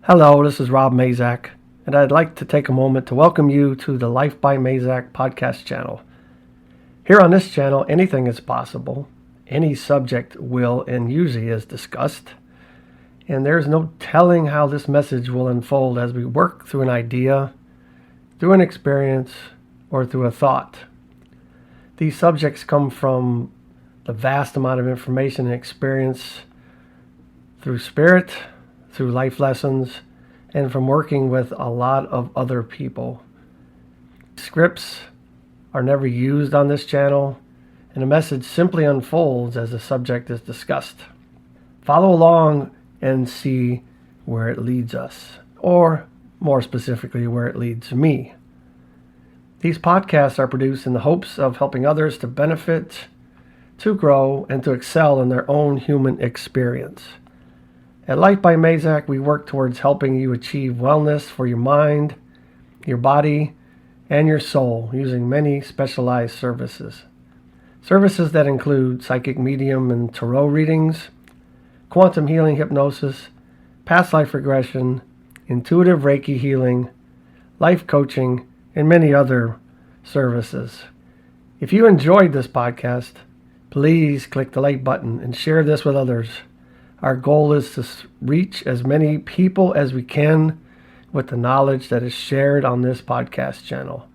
Hello, this is LifeByMazak, and I'd like to take a moment to welcome you to the LifeByMazak podcast channel. Here on this channel, anything is possible. Any subject will and usually is discussed, and there's no telling how this message will unfold as we work through an idea, through an experience, or through a thought. These subjects come from the vast amount of information and experience through spirit, through life lessons, and from working with a lot of other people. Scripts are never used on this channel, and the message simply unfolds as the subject is discussed. Follow along and see where it leads us, or more specifically, where it leads me. These podcasts are produced in the hopes of helping others to benefit, to grow, and to excel in their own human experience. At LifeByMazak, we work towards helping you achieve wellness for your mind, your body, and your soul using many specialized services. Services that include psychic medium and tarot readings, quantum healing hypnosis, past life regression, intuitive Reiki healing, life coaching, and many other services. If you enjoyed this podcast, please click the like button and share this with others. Our goal is to reach as many people as we can with the knowledge that is shared on this podcast channel.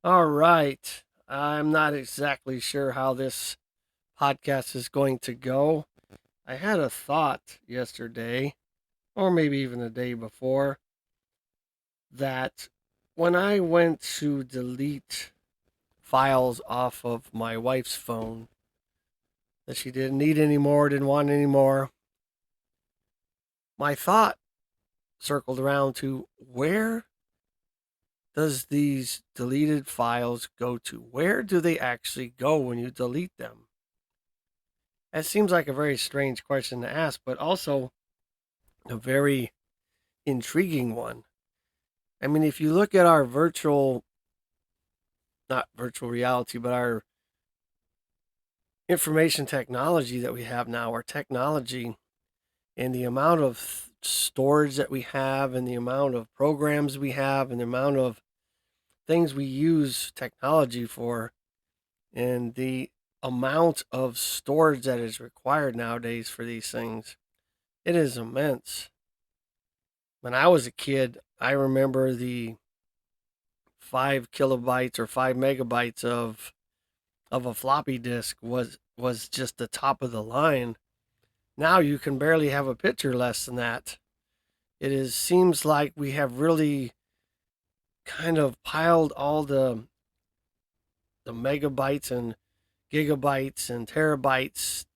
All right. I'm not exactly sure how this podcast is going to go. I had a thought yesterday, or maybe even the day before, that when I went to delete files off of my wife's phone, that she didn't need anymore, didn't want anymore, my thought circled around to where does these deleted files go to? Where do they actually go when you delete them? That seems like a very strange question to ask, but also a very intriguing one. I mean, if you look at our not virtual reality, but our information technology that we have now, our technology, and the amount of storage that we have, and the amount of programs we have, and the amount of things we use technology for, and the amount of storage that is required nowadays for these things, it is immense. When I was a kid, I remember the 5 kilobytes or 5 megabytes of a floppy disk was just the top of the line. Now you can barely have a picture less than that. Seems like we have really kind of piled all the megabytes and gigabytes and terabytes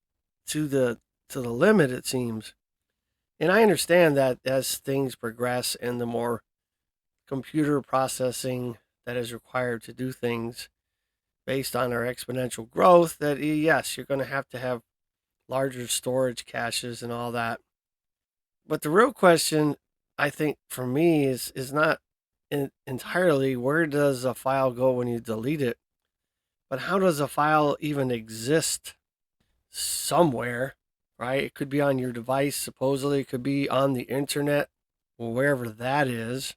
to the limit, it seems. And I understand that as things progress and the more computer processing that is required to do things based on our exponential growth, that yes, you're going to have larger storage caches and all that. But the real question, I think, for me is not entirely where does a file go when you delete it, but how does a file even exist somewhere, right? It could be on your device, supposedly. It could be on the internet, wherever that is.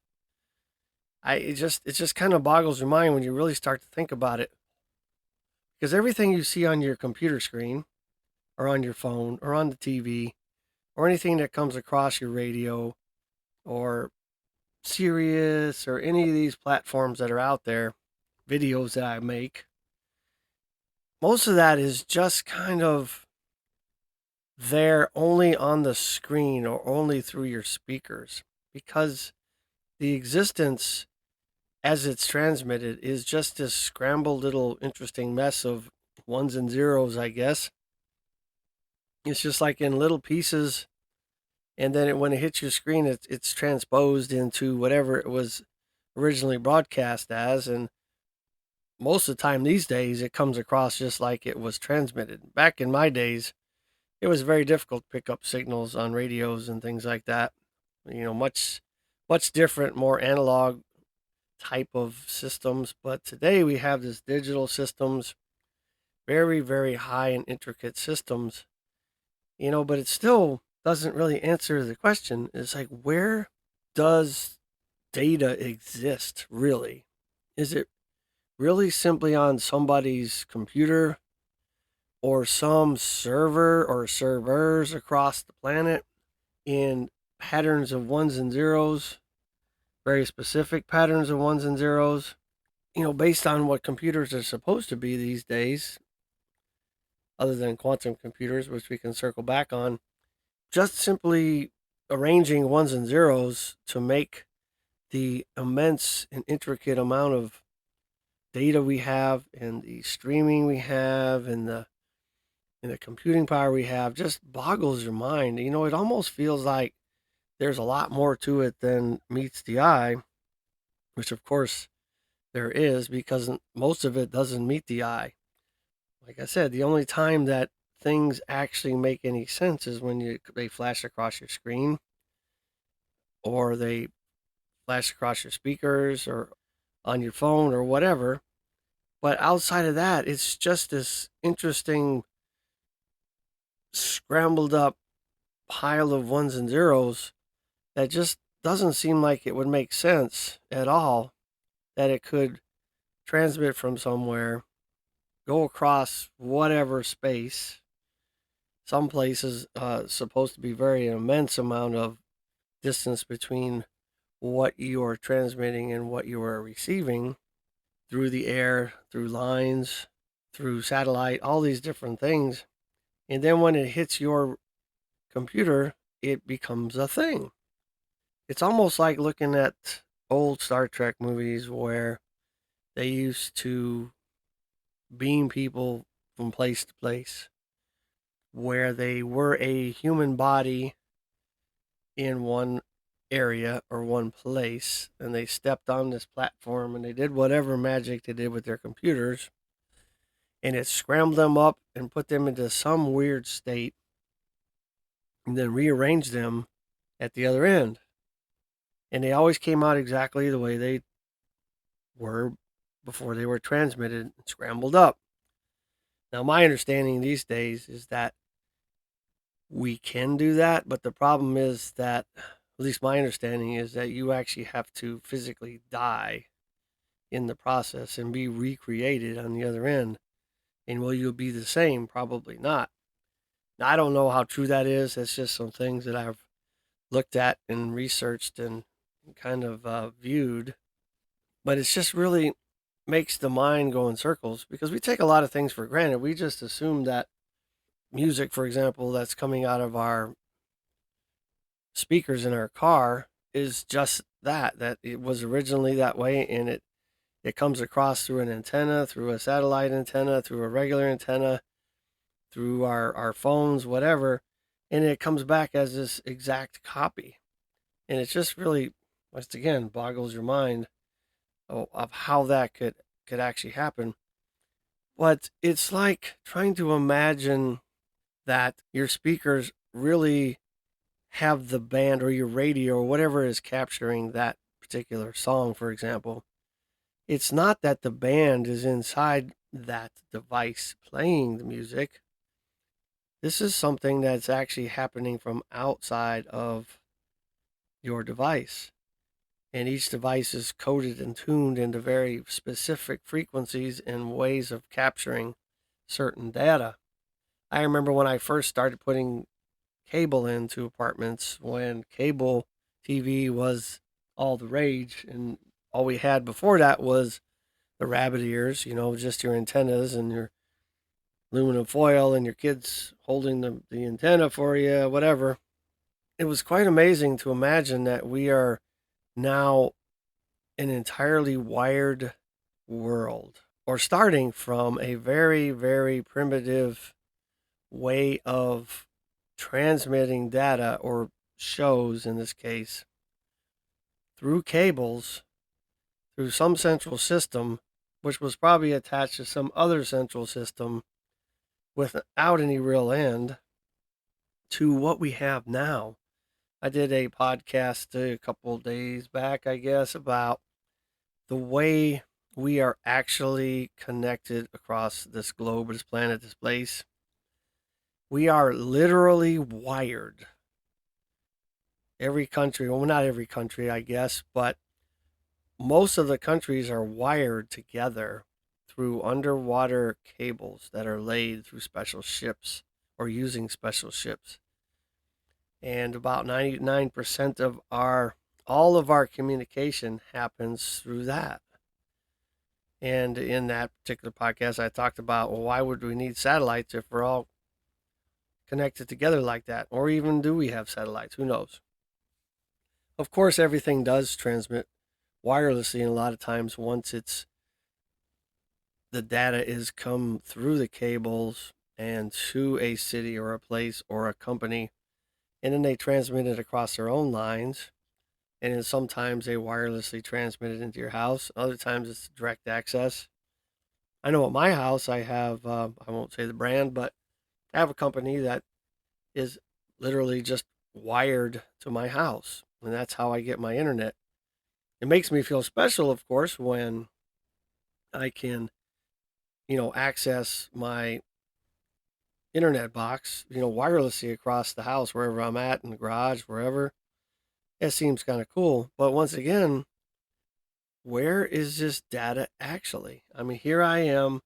It just kind of boggles your mind when you really start to think about it. Because everything you see on your computer screen, or on your phone, or on the TV, or anything that comes across your radio, or Sirius, or any of these platforms that are out there, videos that I make, most of that is just kind of there only on the screen or only through your speakers, because the existence as it's transmitted is just this scrambled little interesting mess of ones and zeros, I guess. It's just like in little pieces, and then when it hits your screen, it's transposed into whatever it was originally broadcast as, and most of the time these days it comes across just like it was transmitted. Back in my days, it was very difficult to pick up signals on radios and things like that. Much different, more analog type of systems. But today we have this digital systems, very, very high and intricate systems. But it's still doesn't really answer the question. It's like, where does data exist really? Is it really simply on somebody's computer or some server or servers across the planet in patterns of ones and zeros, very specific patterns of ones and zeros? Based on what computers are supposed to be these days, other than quantum computers, which we can circle back on, just simply arranging ones and zeros to make the immense and intricate amount of data we have and the streaming we have and the computing power we have just boggles your mind. It almost feels like there's a lot more to it than meets the eye, which of course there is, because most of it doesn't meet the eye. Like I said, the only time that things actually make any sense is when they flash across your screen, or they flash across your speakers, or on your phone, or whatever. But outside of that, it's just this interesting, scrambled up pile of ones and zeros that just doesn't seem like it would make sense at all that it could transmit from somewhere, go across whatever space. Some places supposed to be very immense amount of distance between what you are transmitting and what you are receiving through the air, through lines, through satellite, all these different things. And then when it hits your computer, it becomes a thing. It's almost like looking at old Star Trek movies where they used to beam people from place to place, where they were a human body in one area or one place, and they stepped on this platform and they did whatever magic they did with their computers, and it scrambled them up and put them into some weird state and then rearranged them at the other end. And they always came out exactly the way they were before they were transmitted and scrambled up. Now, my understanding these days is that we can do that, but the problem is that, at least my understanding is that you actually have to physically die in the process and be recreated on the other end. And will you be the same? Probably not. Now, I don't know how true that is. That's just some things that I've looked at and researched and kind of viewed. But it's just really makes the mind go in circles because we take a lot of things for granted. We just assume that music, for example, that's coming out of our speakers in our car is just that it was originally that way, and it comes across through an antenna, through a satellite antenna, through a regular antenna, through our phones, whatever, and it comes back as this exact copy. And it's just really, once again, boggles your mind of how that could actually happen. But it's like trying to imagine that your speakers really have the band, or your radio or whatever is capturing that particular song, for example. It's not that the band is inside that device playing the music. This is something that's actually happening from outside of your device. And each device is coded and tuned into very specific frequencies and ways of capturing certain data. I remember when I first started putting cable into apartments, when cable TV was all the rage, and all we had before that was the rabbit ears, just your antennas and your aluminum foil and your kids holding the antenna for you, whatever. It was quite amazing to imagine that we are now an entirely wired world, or starting from a very, very primitive way of transmitting data, or shows in this case, through cables, through some central system, which was probably attached to some other central system without any real end, to what we have now. I did a podcast a couple days back, I guess, about the way we are actually connected across this globe, this planet, this place. We are literally wired every country, well, not every country, I guess, but most of the countries are wired together through underwater cables that are laid through special ships or using special ships. And about 99% of all of our communication happens through that. And in that particular podcast, I talked about, well, why would we need satellites if we're all connected together like that? Or even do we have satellites? Who knows? Of course, everything does transmit wirelessly, and a lot of times once the data is come through the cables and to a city or a place or a company, and then they transmit it across their own lines, and then sometimes they wirelessly transmit it into your house. Other times it's direct access. I know at my house I have, I won't say the brand, but I have a company that is literally just wired to my house, and that's how I get my internet. It makes me feel special, of course, when I can, access my internet box, wirelessly across the house, wherever I'm at, in the garage, wherever. It seems kind of cool. But once again, where is this data actually? I mean, here I am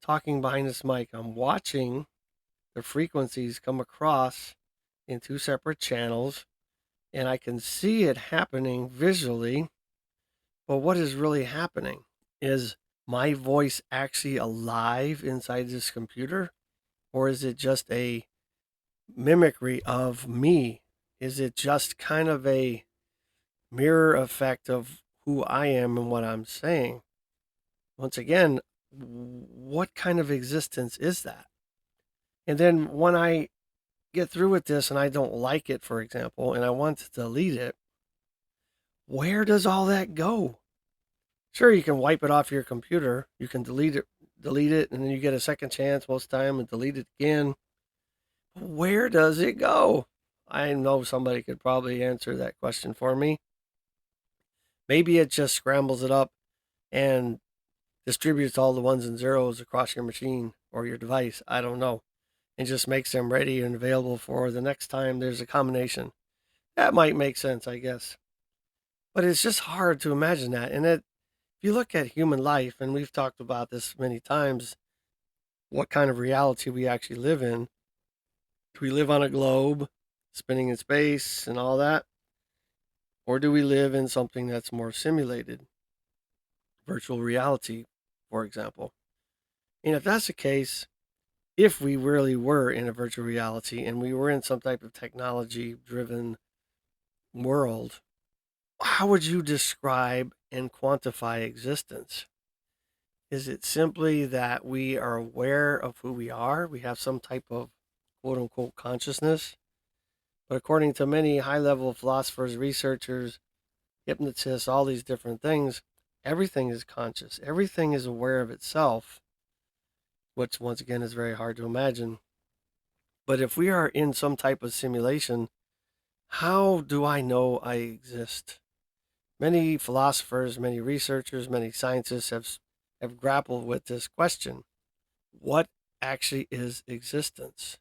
talking behind this mic. I'm watching the frequencies come across in two separate channels, and I can see it happening visually. But what is really happening? Is my voice actually alive inside this computer? Or is it just a mimicry of me? Is it just kind of a mirror effect of who I am and what I'm saying? Once again, what kind of existence is that? And then when I get through with this and I don't like it, for example, and I want to delete it, where does all that go? Sure, you can wipe it off your computer. You can delete it, and then you get a second chance most of the time and delete it again. Where does it go? I know somebody could probably answer that question for me. Maybe it just scrambles it up and distributes all the ones and zeros across your machine or your device. I don't know. And just makes them ready and available for the next time there's a combination. That might make sense, I guess. But it's just hard to imagine that. And if you look at human life, and we've talked about this many times, what kind of reality we actually live in. Do we live on a globe spinning in space and all that? Or do we live in something that's more simulated? Virtual reality, for example. And if that's the case, if we really were in a virtual reality and we were in some type of technology driven world, how would you describe and quantify existence? Is it simply that we are aware of who we are? We have some type of quote unquote consciousness? But according to many high level philosophers, researchers, hypnotists, all these different things, everything is conscious. Everything is aware of itself, which once again is very hard to imagine. But if we are in some type of simulation, how do I know I exist? Many philosophers, many researchers, many scientists have grappled with this question. What actually is existence?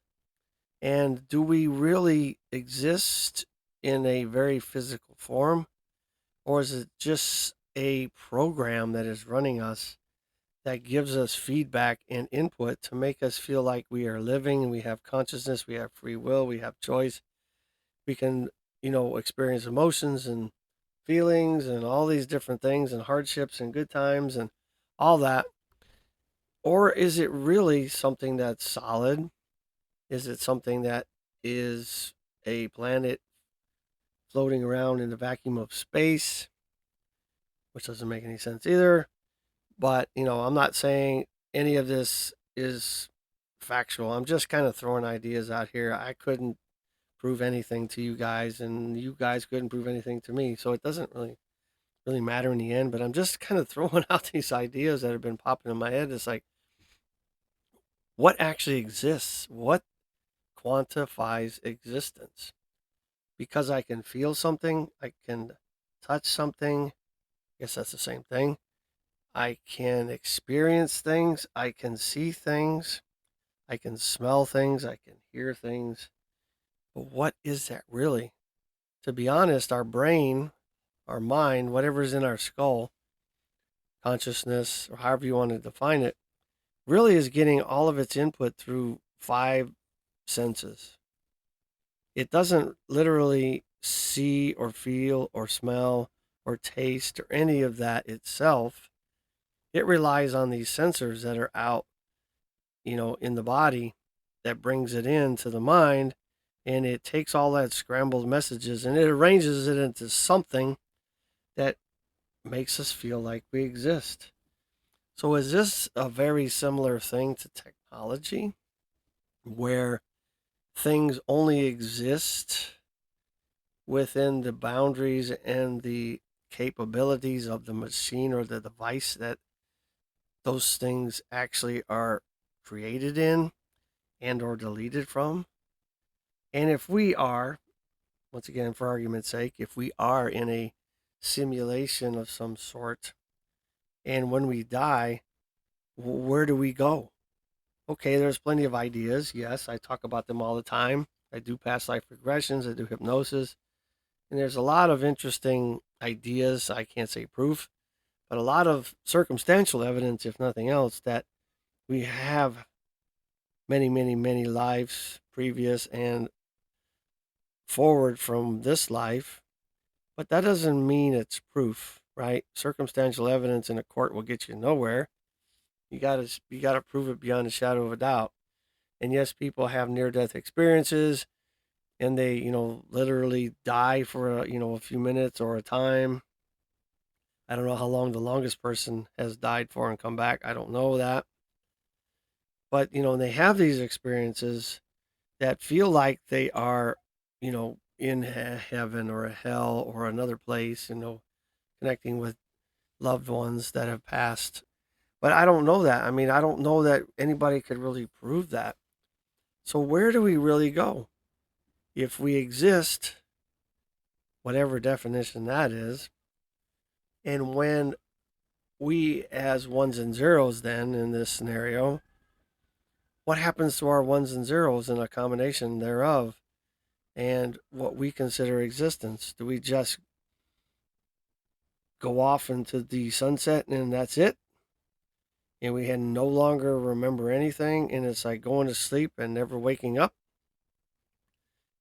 And do we really exist in a very physical form? Or is it just a program that is running us that gives us feedback and input to make us feel like we are living, we have consciousness, we have free will, we have choice. We can, experience emotions and feelings and all these different things and hardships and good times and all that. Or is it really something that's solid? Is it something that is a planet floating around in the vacuum of space, which doesn't make any sense either? But, I'm not saying any of this is factual. I'm just kind of throwing ideas out here. I couldn't prove anything to you guys, and you guys couldn't prove anything to me. So it doesn't really matter in the end. But I'm just kind of throwing out these ideas that have been popping in my head. It's like, what actually exists? What quantifies existence? Because I can feel something, I can touch something. I guess that's the same thing. I can experience things, I can see things, I can smell things, I can hear things. But what is that really? to be honest, our brain, our mind, whatever's in our skull, consciousness, or however you want to define it, really is getting all of its input through five senses. It doesn't literally see or feel or smell or taste or any of that itself. It relies on these sensors that are out, in the body that brings it into the mind, and it takes all that scrambled messages and it arranges it into something that makes us feel like we exist. So is this a very similar thing to technology where things only exist within the boundaries and the capabilities of the machine or the device that those things actually are created in and or deleted from? And if we are, once again, for argument's sake, if we are in a simulation of some sort, and when we die, where do we go? Okay, there's plenty of ideas. Yes, I talk about them all the time. I do past life regressions, I do hypnosis, and there's a lot of interesting ideas. I can't say proof, but a lot of circumstantial evidence, if nothing else, that we have many, many, many lives previous and forward from this life. But that doesn't mean it's proof, right? Circumstantial evidence in a court will get you nowhere. You gotta prove it beyond a shadow of a doubt. And yes, people have near death experiences and they, literally die for a few minutes or a time. I don't know how long the longest person has died for and come back. I don't know that. But, they have these experiences that feel like they are, in heaven or a hell or another place, connecting with loved ones that have passed. But I don't know that. I mean, I don't know that anybody could really prove that. So where do we really go? If we exist, whatever definition that is, and when we as ones and zeros then in this scenario, what happens to our ones and zeros in a combination thereof and what we consider existence? Do we just go off into the sunset and that's it? And we can no longer remember anything and it's like going to sleep and never waking up?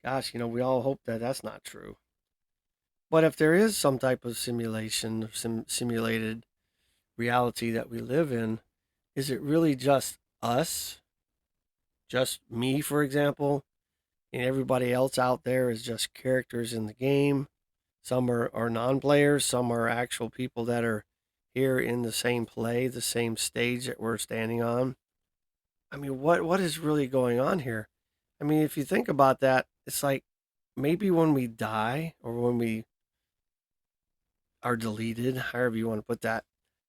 Gosh, we all hope that that's not true. But if there is some type of simulation, simulated reality that we live in, is it really just us? Just me, for example, and everybody else out there is just characters in the game? Some are non players, some are actual people that are here in the same play, the same stage that we're standing on. I mean, what is really going on here? I mean, if you think about that, it's like maybe when we die or when we are deleted, however you want to put that,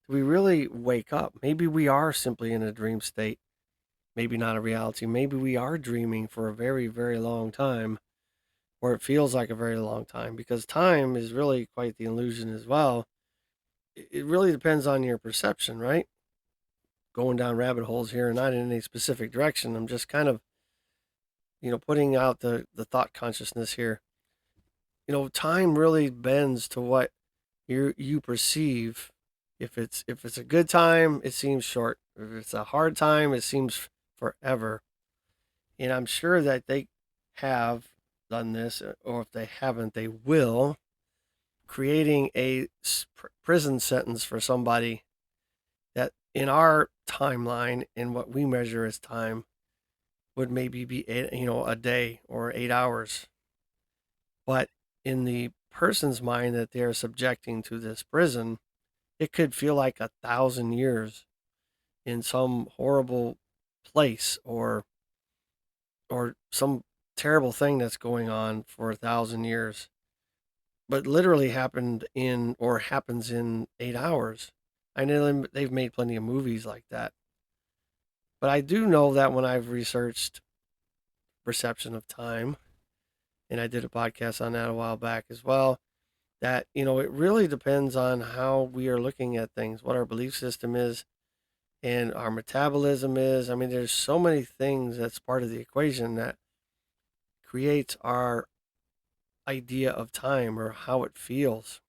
do we really wake up? Maybe we are simply in a dream state, maybe not a reality. Maybe we are dreaming for a very, very long time, or it feels like a very long time, because time is really quite the illusion as well. It really depends on your perception, right? Going down rabbit holes here, not in any specific direction. I'm just kind of, putting out the thought consciousness here. Time really bends to what you perceive. If it's a good time, it seems short. If it's a hard time, it seems forever. And I'm sure that they have done this, or if they haven't, they will, creating a prison sentence for somebody that in our timeline and what we measure as time would maybe be a day or 8 hours. But in the person's mind that they're subjecting to this prison, it could feel like 1,000 years in some horrible place or some terrible thing that's going on for 1,000 years, but literally happened in or happens in 8 hours. I know they've made plenty of movies like that, but I do know that when I've researched perception of time, and I did a podcast on that a while back as well, that it really depends on how we are looking at things, what our belief system is, and our metabolism is. I mean, there's so many things that's part of the equation that creates our idea of time or how it feels.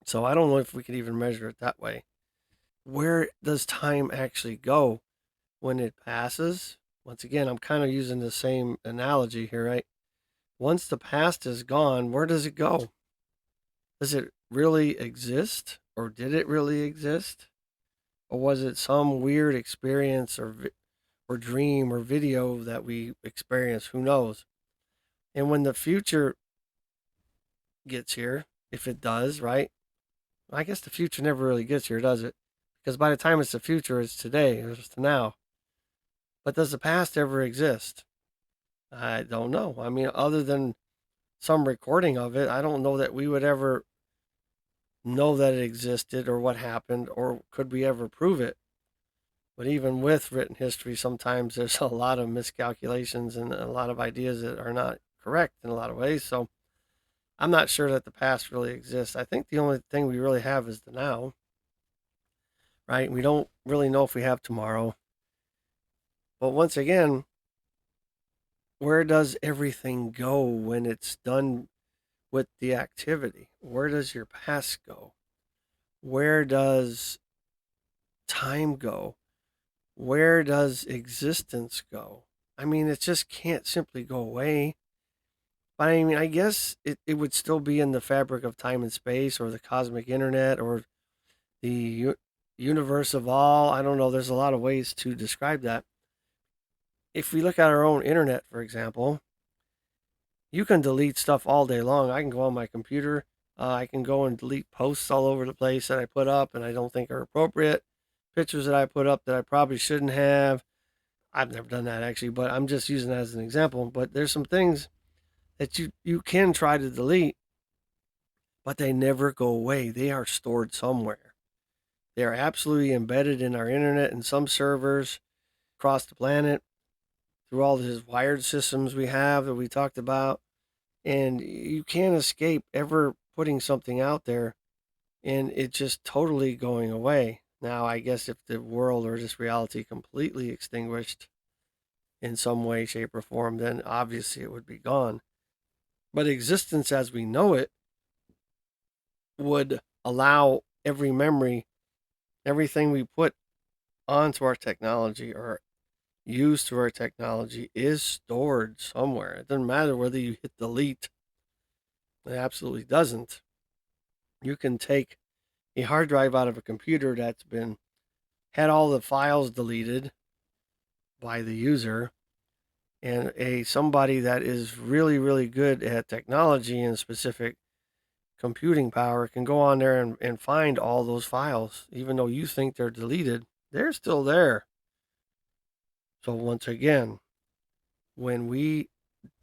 So I don't know if we could even measure it that way. Where does time actually go when it passes? Once again, I'm kind of using the same analogy here, right? Once the past is gone, where does it go? Does it really exist? Or did it really exist? Or was it some weird experience or dream or video that we experienced? Who knows? And when the future gets here, if it does, right? I guess the future never really gets here, does it? Because by the time it's the future, it's today, it's now. But does the past ever exist? I don't know. I mean, other than some recording of it, I don't know that we would ever know that it existed or what happened, or could we ever prove it. But even with written history, sometimes there's a lot of miscalculations and a lot of ideas that are not correct in a lot of ways. So I'm not sure that the past really exists. I think the only thing we really have is the now, right? We don't really know if we have tomorrow. But once again, where does everything go when it's done with the activity? Where does your past go? Where does time go? Where does existence go? I mean, it just can't simply go away. But I mean, I guess it would still be in the fabric of time and space or the cosmic internet or the universe of all. I don't know. There's a lot of ways to describe that. If we look at our own internet, for example, you can delete stuff all day long. I can go on my computer. I can go and delete posts all over the place that I put up and I don't think are appropriate. Pictures that I put up that I probably shouldn't have. I've never done that actually, but I'm just using that as an example. But there's some things that you can try to delete, but they never go away. They are stored somewhere. They are absolutely embedded in our internet and some servers across the planet through all these wired systems we have that we talked about. And you can't escape ever putting something out there and it just totally going away. Now, I guess if the world or just reality completely extinguished in some way, shape, or form, then obviously it would be gone. But existence as we know it would allow every memory, everything we put onto our technology or use through our technology is stored somewhere. It doesn't matter whether you hit delete, it absolutely doesn't. You can take a hard drive out of a computer that's been had all the files deleted by the user, and somebody that is really really good at technology and specific computing power can go on there and find all those files. Even though you think they're deleted, they're still there. So once again, when we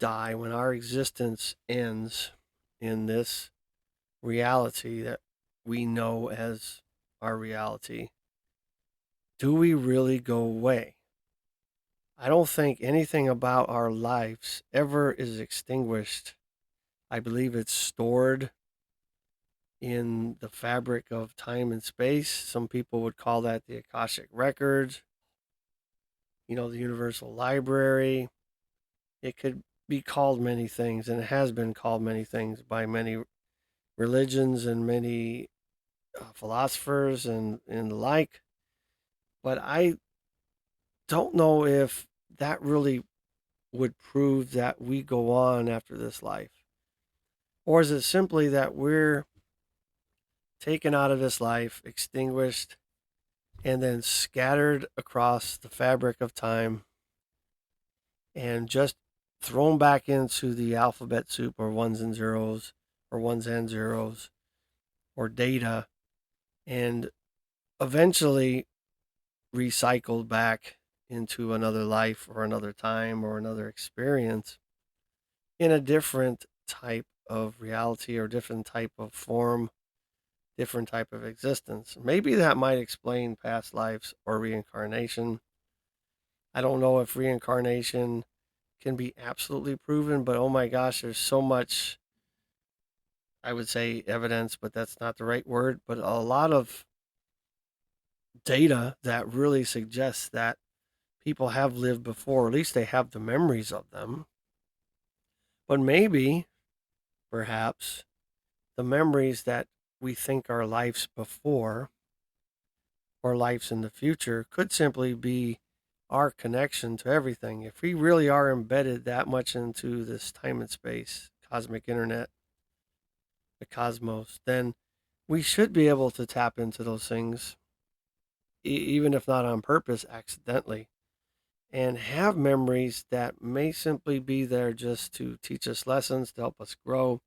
die, when our existence ends in this reality that we know as our reality, do we really go away? I don't think anything about our lives ever is extinguished. I believe it's stored in the fabric of time and space. Some people would call that the Akashic Records, the Universal Library. It could be called many things, and it has been called many things by many religions and many philosophers and the like. But I don't know if that really would prove that we go on after this life. Or is it simply that we're taken out of this life, extinguished, and then scattered across the fabric of time and just thrown back into the alphabet soup or ones and zeros or ones and zeros or data and eventually recycled back into another life or another time or another experience in a different type of reality or different type of form, different type of existence. Maybe that might explain past lives or reincarnation. I don't know if reincarnation can be absolutely proven, but oh my gosh, there's so much, I would say evidence, but that's not the right word, but a lot of data that really suggests that people have lived before, or at least they have the memories of them. But maybe perhaps, the memories that we think are lives before or lives in the future could simply be our connection to everything. If we really are embedded that much into this time and space, cosmic internet, the cosmos, then we should be able to tap into those things, even if not on purpose, accidentally, and have memories that may simply be there just to teach us lessons, to help us grow,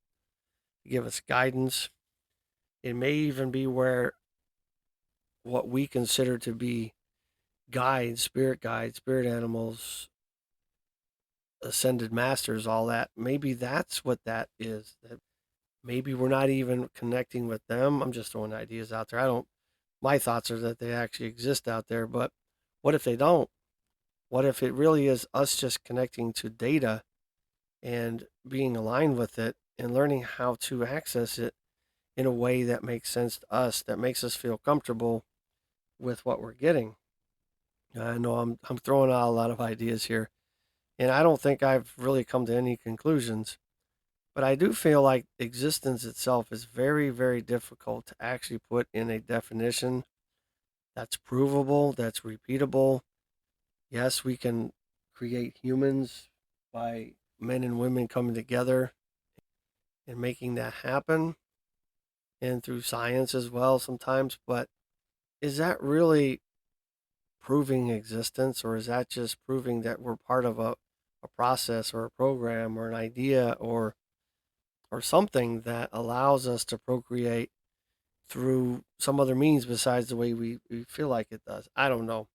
to give us guidance. It may even be where what we consider to be guides, spirit animals, ascended masters, all that, maybe that's what that is. That maybe we're not even connecting with them. I'm just throwing ideas out there. I don't, my thoughts are that they actually exist out there, but what if they don't? What if it really is us just connecting to data and being aligned with it and learning how to access it in a way that makes sense to us, that makes us feel comfortable with what we're getting? I know I'm throwing out a lot of ideas here, and I don't think I've really come to any conclusions, but I do feel like existence itself is very, very difficult to actually put in a definition that's provable, that's repeatable. Yes, we can create humans by men and women coming together and making that happen, and through science as well sometimes, but is that really proving existence, or is that just proving that we're part of a process or a program or an idea or something that allows us to procreate through some other means besides the way we feel like it does? I don't know.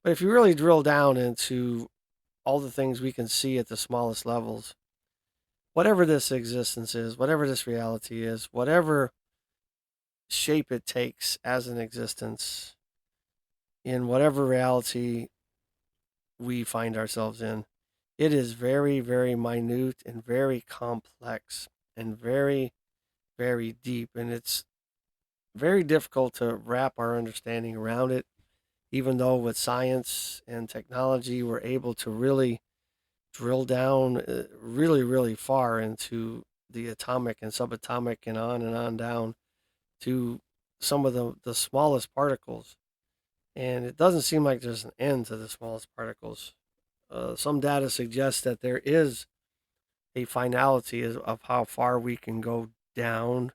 But if you really drill down into all the things we can see at the smallest levels, whatever this existence is, whatever this reality is, whatever shape it takes as an existence, in whatever reality we find ourselves in, it is very, very minute and very complex and very, very deep. And it's very difficult to wrap our understanding around it, even though with science and technology, we're able to really drill down really, really far into the atomic and subatomic and on down to some of the smallest particles. And it doesn't seem like there's an end to the smallest particles. Some data suggests that there is a finality of how far we can go down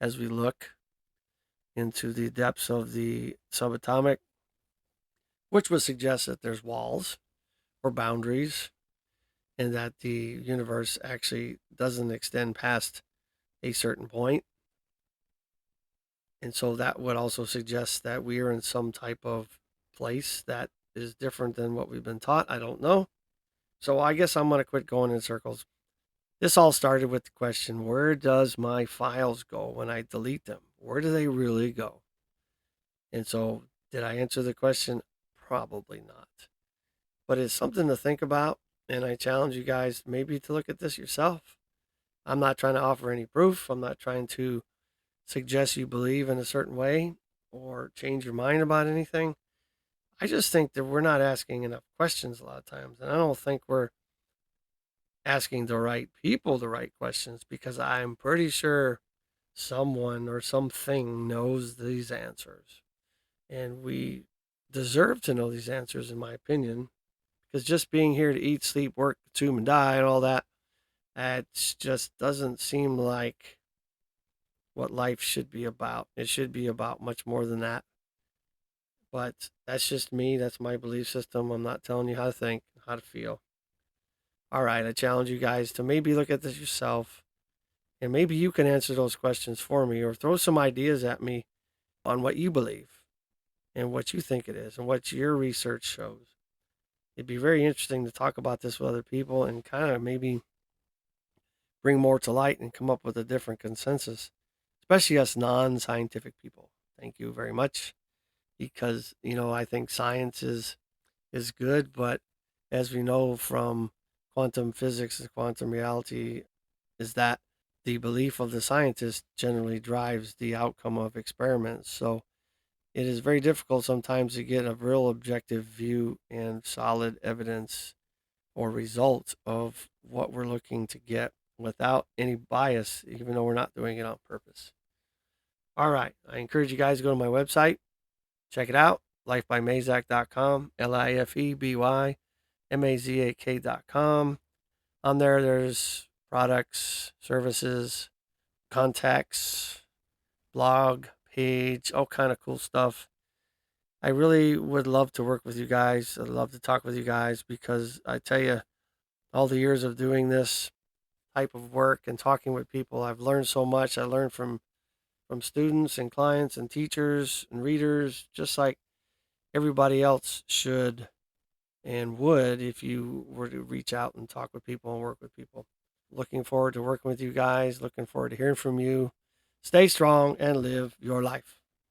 as we look into the depths of the subatomic, which would suggest that there's walls or boundaries and that the universe actually doesn't extend past a certain point. And so that would also suggest that we are in some type of place that is different than what we've been taught. I don't know. So I guess I'm going to quit going in circles. This all started with the question, where does my files go when I delete them? Where do they really go? And so did I answer the question? Probably not. But it's something to think about. And I challenge you guys maybe to look at this yourself. I'm not trying to offer any proof. I'm not trying to suggest you believe in a certain way or change your mind about anything. I just think that we're not asking enough questions a lot of times. And I don't think we're asking the right people the right questions, because I'm pretty sure someone or something knows these answers. And we deserve to know these answers, in my opinion, because just being here to eat, sleep, work, consume, and die and all that, that just doesn't seem like what life should be about. It should be about much more than that. But that's just me. That's my belief system. I'm not telling you how to think, how to feel. All right, I challenge you guys to maybe look at this yourself, and maybe you can answer those questions for me or throw some ideas at me on what you believe and what you think it is and what your research shows. It'd be very interesting to talk about this with other people and kind of maybe bring more to light and come up with a different consensus, especially us non scientific people. Thank you very much. Because, I think science is good, but as we know from quantum physics and quantum reality, is that the belief of the scientist generally drives the outcome of experiments. So it is very difficult sometimes to get a real objective view and solid evidence or result of what we're looking to get. without any bias, even though we're not doing it on purpose. All right. I encourage you guys to go to my website, check it out, lifebymazak.com, LifeByMazak.com. On there, there's products, services, contacts, blog, page, all kind of cool stuff. I really would love to work with you guys. I'd love to talk with you guys because I tell you, all the years of doing this type of work and talking with people, I've learned so much. I learned from students and clients and teachers and readers, just like everybody else should and would if you were to reach out and talk with people and work with people. Looking forward to working with you guys. Looking forward to hearing from you. Stay strong and live your life.